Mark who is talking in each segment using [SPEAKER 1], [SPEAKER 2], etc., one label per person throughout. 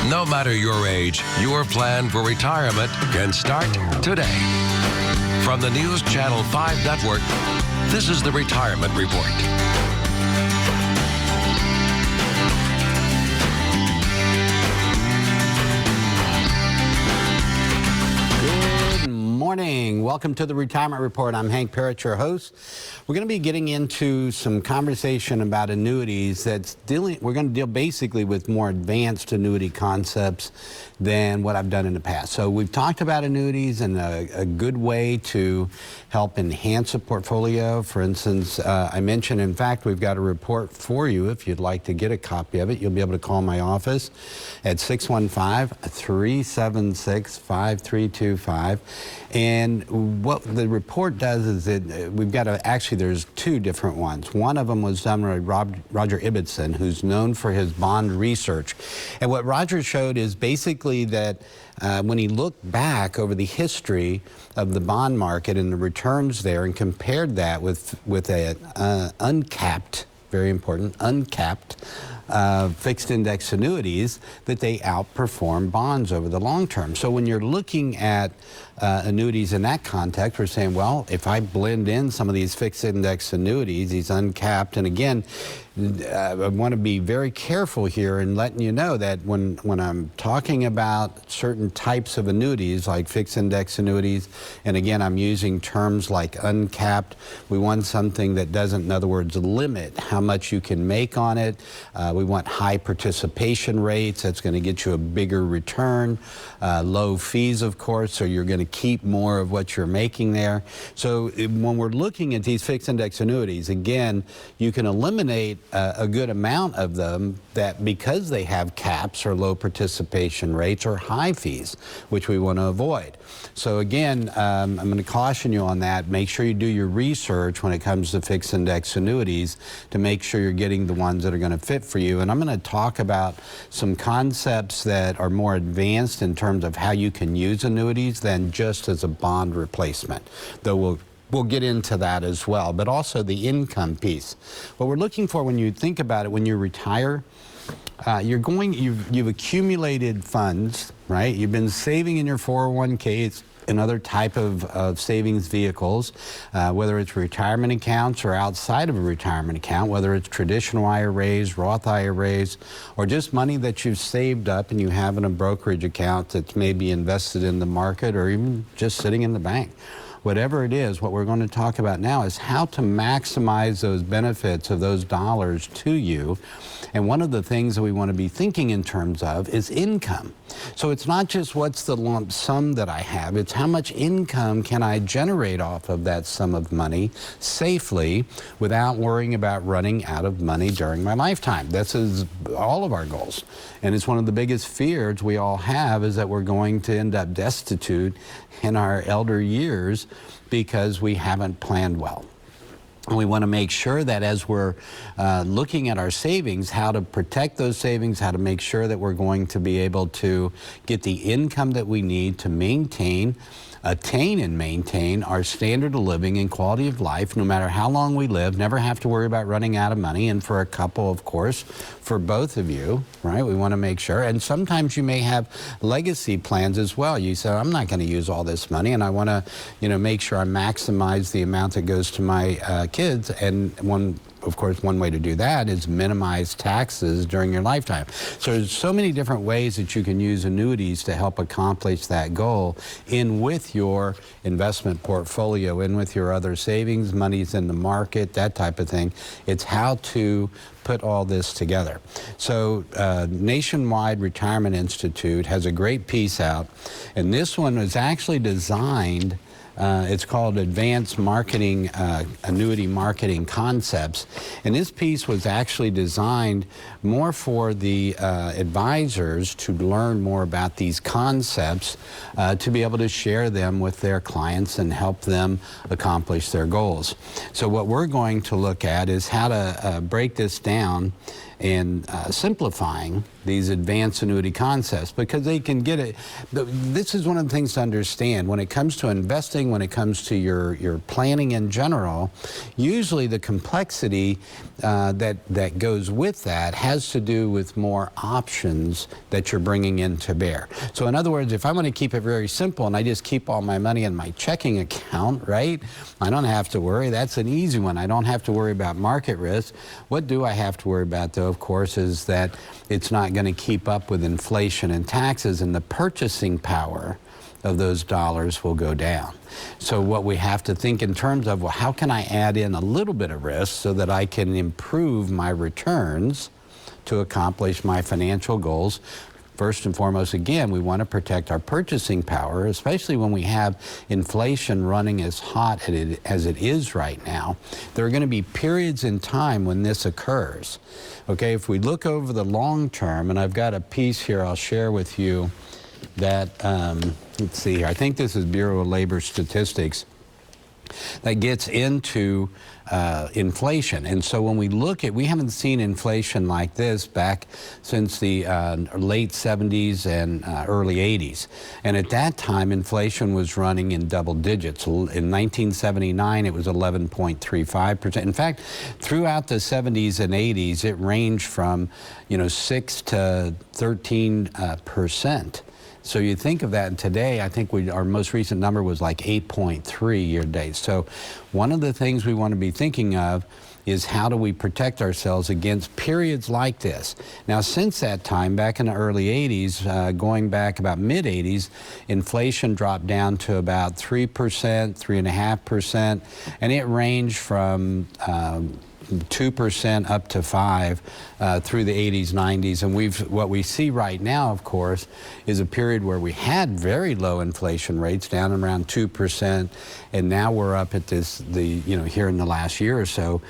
[SPEAKER 1] No matter your age, your plan for retirement can start today. From the News Channel 5 Network, this is the Retirement Report.
[SPEAKER 2] Good morning. Welcome to the Retirement Report. I'm Hank Parrott, your host. We're going to be getting into some conversation about annuities we're going to deal basically with more advanced annuity concepts than what I've done in the past. So we've talked about annuities and a good way to help enhance a portfolio. For instance, I mentioned, in fact, we've got a report for you. If you'd like to get a copy of it, you'll be able to call my office at 615-376-5325. And what the report does is we've got there's two different ones. One of them was done by Roger Ibbotson, who's known for his bond research. And what Roger showed is basically that when he looked back over the history of the bond market and the returns there and compared that with a uncapped, very important, uncapped fixed index annuities, that they outperform bonds over the long term. So when you're looking at annuities in that context, we're saying, well, if I blend in some of these fixed index annuities, these uncapped, and again, I want to be very careful here in letting you know that when I'm talking about certain types of annuities, like fixed index annuities, and again, I'm using terms like uncapped, we want something that doesn't, in other words, limit how much you can make on it. We want high participation rates. That's going to get you a bigger return. Low fees, of course, so you're going to keep more of what you're making there. So when we're looking at these fixed index annuities, again, you can eliminate a good amount of them that because they have caps or low participation rates or high fees, which we want to avoid. So again, I'm going to caution you on that. Make sure you do your research when it comes to fixed index annuities to make sure you're getting the ones that are going to fit for you. And I'm going to talk about some concepts that are more advanced in terms of how you can use annuities than just as a bond replacement, though we'll get into that as well, but also the income piece. What we're looking for when you think about it, when you retire, you've accumulated funds, right? You've been saving in your 401ks and other type of savings vehicles, whether it's retirement accounts or outside of a retirement account, whether it's traditional IRAs, Roth IRAs, or just money that you've saved up and you have in a brokerage account that's maybe invested in the market or even just sitting in the bank. Whatever it is, what we're going to talk about now is how to maximize those benefits of those dollars to you. And one of the things that we want to be thinking in terms of is income. So it's not just what's the lump sum that I have, it's how much income can I generate off of that sum of money safely without worrying about running out of money during my lifetime. This is all of our goals. And it's one of the biggest fears we all have, is that we're going to end up destitute in our elder years because we haven't planned well. And we want to make sure that as we're looking at our savings, how to protect those savings, how to make sure that we're going to be able to get the income that we need to attain and maintain our standard of living and quality of life, no matter how long we live, never have to worry about running out of money. And for a couple, of course, for both of you, right, we want to make sure. And sometimes you may have legacy plans as well. You say, I'm not going to use all this money, and I want to, make sure I maximize the amount that goes to my kids. And of course, one way to do that is minimize taxes during your lifetime. So there's so many different ways that you can use annuities to help accomplish that goal in with your investment portfolio, in with your other savings, monies in the market, that type of thing. It's how to put all this together. So Nationwide Retirement Institute has a great piece out, and this one was actually designed it's called Advanced Marketing, Annuity Marketing Concepts. And this piece was actually designed more for the advisors to learn more about these concepts, to be able to share them with their clients and help them accomplish their goals. So what we're going to look at is how to break this down and simplifying these advanced annuity concepts, because they can get it. This is one of the things to understand when it comes to investing, when it comes to your planning in general. Usually the complexity that goes with that has to do with more options that you're bringing in to bear. So in other words, if I want to keep it very simple and I just keep all my money in my checking account, right? I don't have to worry. That's an easy one. I don't have to worry about market risk. What do I have to worry about, though, of course, is that it's not going to keep up with inflation and taxes, and the purchasing power of those dollars will go down. So what we have to think in terms of, well, how can I add in a little bit of risk so that I can improve my returns to accomplish my financial goals? First and foremost, again, we want to protect our purchasing power, especially when we have inflation running as hot as it is right now. There are going to be periods in time when this occurs. Okay, if we look over the long term, and I've got a piece here I'll share with you that, let's see here, I think this is Bureau of Labor Statistics, that gets into inflation. And so when we look at, we haven't seen inflation like this back since the late 70s and early 80s. And at that time, inflation was running in double digits. In 1979, it was 11.35%. In fact, throughout the 70s and 80s, it ranged from, 6 to 13%. So you think of that, and today I think our most recent number was like 8.3 year to date. So one of the things we want to be thinking of is how do we protect ourselves against periods like this. Now, since that time, back in the early 80s, going back about mid-80s, inflation dropped down to about 3%, 3.5%, and it ranged from 2% up to 5% through the 80s, 90s, and what we see right now, of course, is a period where we had very low inflation rates, down around 2%, and now we're up at here in the last year or so,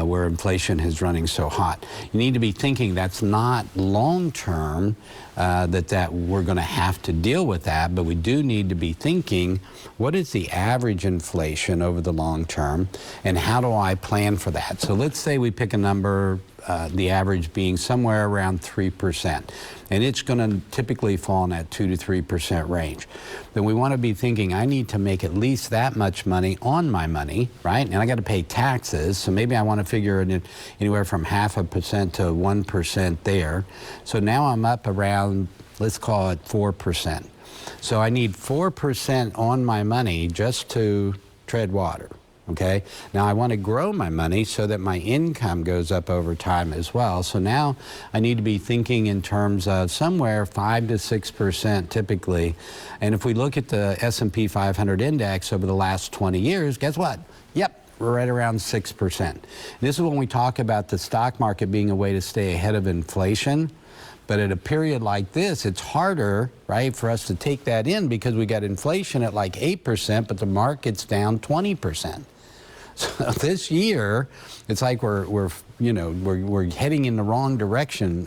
[SPEAKER 2] where inflation is running so hot. You need to be thinking that's not long term, that we're going to have to deal with that, but we do need to be thinking, what is the average inflation over the long term, and how do I plan for that? So let's say we pick a number, the average being somewhere around 3%, and it's going to typically fall in that 2 to 3% range. Then we want to be thinking, I need to make at least that much money on my money, right? And I got to pay taxes, so maybe I want to figure it anywhere from 0.5% to 1% there. So now I'm up around, let's call it 4%. So I need 4% on my money just to tread water. Okay, now I want to grow my money so that my income goes up over time as well. So now I need to be thinking in terms of somewhere 5 to 6% typically. And if we look at the S&P 500 index over the last 20 years, guess what? Yep, we're right around 6%. This is when we talk about the stock market being a way to stay ahead of inflation. But at a period like this, it's harder, right, for us to take that in because we got inflation at like 8%, but the market's down 20%. So this year, it's like we're heading in the wrong direction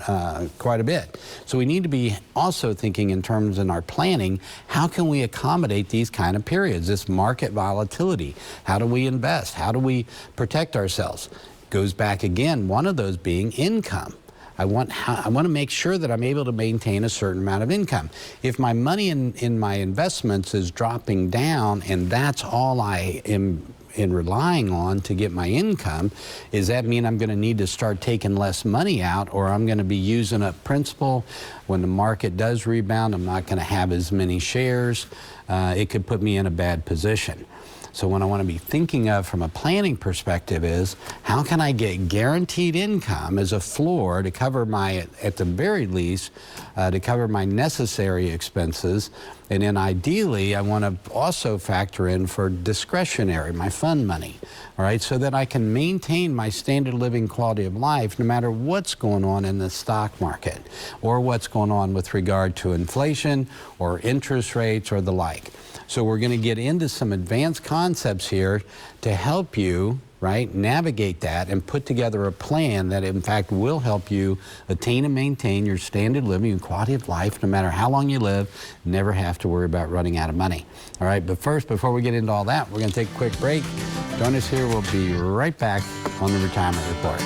[SPEAKER 2] quite a bit. So we need to be also thinking in terms in our planning, how can we accommodate these kind of periods, this market volatility? How do we invest? How do we protect ourselves? Goes back again, one of those being income. I want to make sure that I'm able to maintain a certain amount of income. If my money in my investments is dropping down and that's all I am relying on to get my income, does that mean I'm going to need to start taking less money out, or I'm going to be using up principal? When the market does rebound, I'm not going to have as many shares. It could put me in a bad position. So what I want to be thinking of from a planning perspective is, how can I get guaranteed income as a floor to cover my, at the very least, to cover my necessary expenses? And then ideally, I want to also factor in for discretionary, my fund money, all right, so that I can maintain my standard living quality of life no matter what's going on in the stock market or what's going on with regard to inflation or interest rates or the like. So we're going to get into some advanced concepts here to help you, right, navigate that and put together a plan that in fact will help you attain and maintain your standard living and quality of life no matter how long you live, never have to worry about running out of money. All right, but first, before we get into all that, we're going to take a quick break. Join us here. We'll be right back on the Retirement Report.